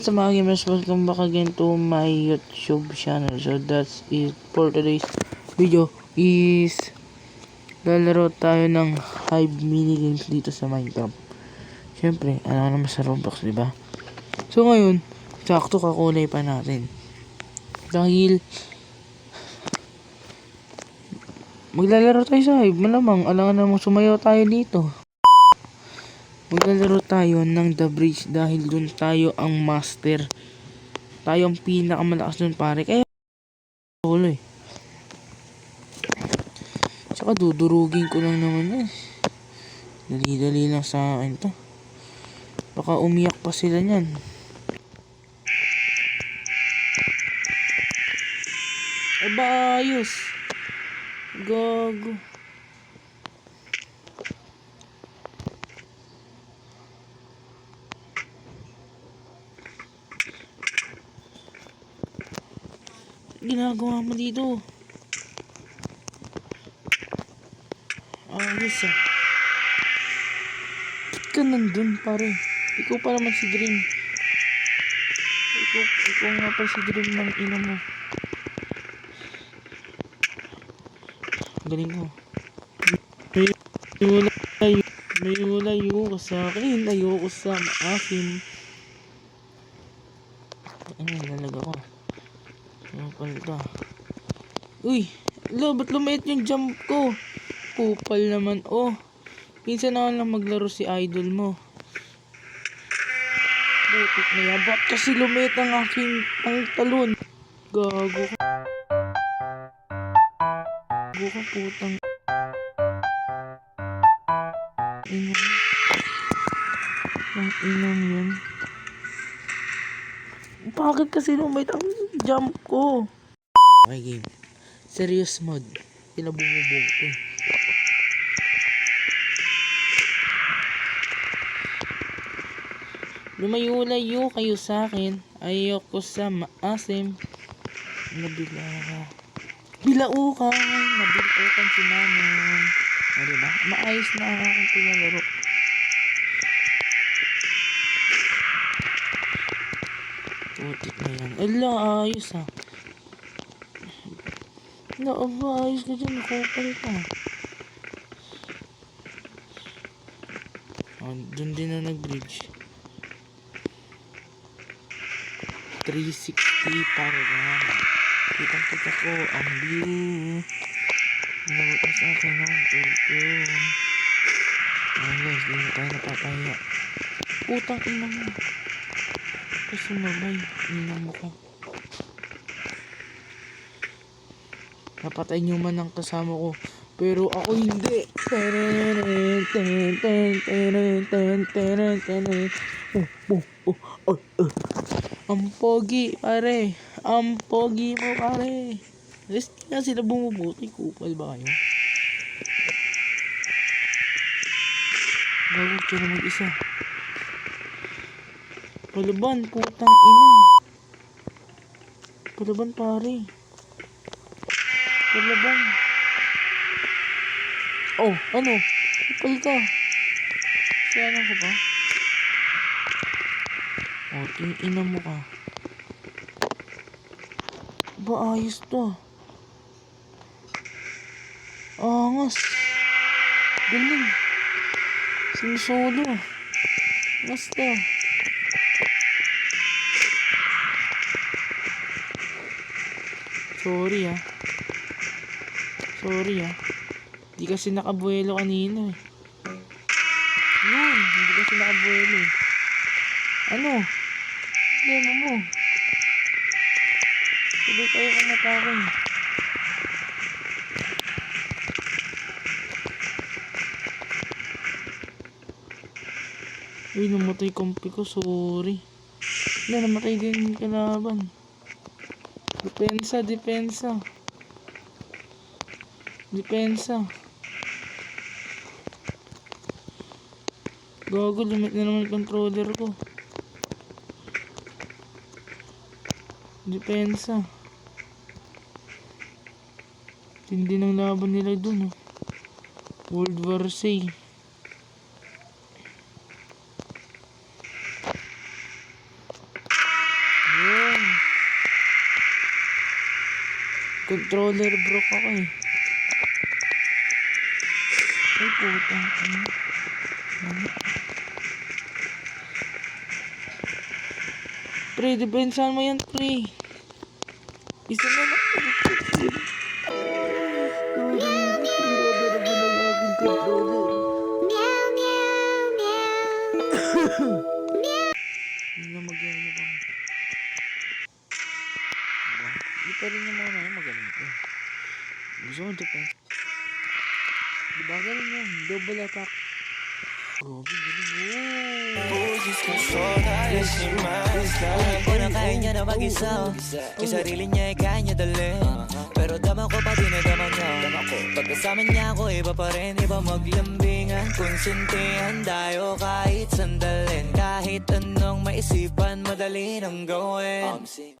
Sa mga gamers, welcome back again to my YouTube channel. So that's it for today's video is lalaro tayo ng Hive mini games dito sa Minecraft. Siyempre, ano naman sa Roblox, diba? So ngayon, sakto kakulay pa natin. Dahil maglalaro tayo sa Hive, malamang alangan namang sumayaw tayo dito. Maglalaro tayo ng The Bridge dahil dun tayo ang master. Tayo ang pinakamalakas dun, pare. Kaya hulo eh. Tsaka dudurugin ko lang naman eh. Dali-dali lang sa akin to. Baka umiyak pa sila nyan. Aba, ayos. Gago. Ginagawa mo dito? Ayos ah. Ba't ka nandun, pare? Ikaw pa naman si Dream. Ikaw nga pa si Dream ng ina mo. Galing ko. May layo ka sa akin. Ayoko sa maasim. Ano, lalaga ko. Kupal ka. Uy! Ba't lumait yung jump ko? Kupal naman. Oh! Pinsan na lang maglaro si idol mo. Butik na yan. Ba't kasi lumait ang aking talon? Gago ka. Gago ka, putang ina. Ang inang yan. Bakit kasi lumait ang jump ko? Okay, game. Serious mode. Pinabumubog ko. Lumayo-layo kayo sa akin. Ayoko sa maasim. Nabila ka. Bilao ka. Nabilao ka si Manon. O diba? Maayos na ang aking pinalaro. Putik na yan. Ala, ayos ah. Ala, ayos ka dyan. Nakopal ka. Dun din na nag-bridge. 360 para lang. Kitang-kita ko ang view. Nabutas akin ang tuto. Ayan guys, di na tayo napapahiya. Putang ina mo. Kasi mabay, ina mo ko. Napatay nyo man ang kasama ko, pero ako hindi. Ang pogi, pare. Ang pogi mo, pare. Rest nga sila bumubuti. Kupal ba kayo? Gagawin ko na mag-isa. Palaban, putang ina. Palaban, pare. Palaban. Oh, ano? Kupal ka. Kaya ka ba? Oh, ina mo ka. Ba, ayos to. Angas. Galing. Sinisolo. Basta. Sorry ah. Sorry ah. Di kasi nakabuelo kanina eh. Yun, hindi kasi nakabuelo eh. Ano? Problema mo. Sabay tayo kumatakin. Uy, namatay kompi ko. Sorry. Hindi, namatay din yung kalaban. Depensa, depensa. Depensa. Gago, limit na naman yung controller ko. Depensa. Tindi ng laban nila dun oh. World War C. Controller broke ako eh. Ay putang ina. Pre, depensahan mo yan, pre. Isa na lang. Hindi na magyayabang. Diba? Hindi pa rin yung mga na magaling ko. Gusto ko defense. Diba galing yan? Double attack. Grabe, galing. Alam ko na kaya niya na mag-isa yung sarili niya ay kaya niya dalhin. Pero dama ko pa din na dama niya. Pagkasama niya ako iba pa rin. Iba maglambingan, konsintihan tayo kahit sandalin. Kahit anong maisipan, madali nang gawin.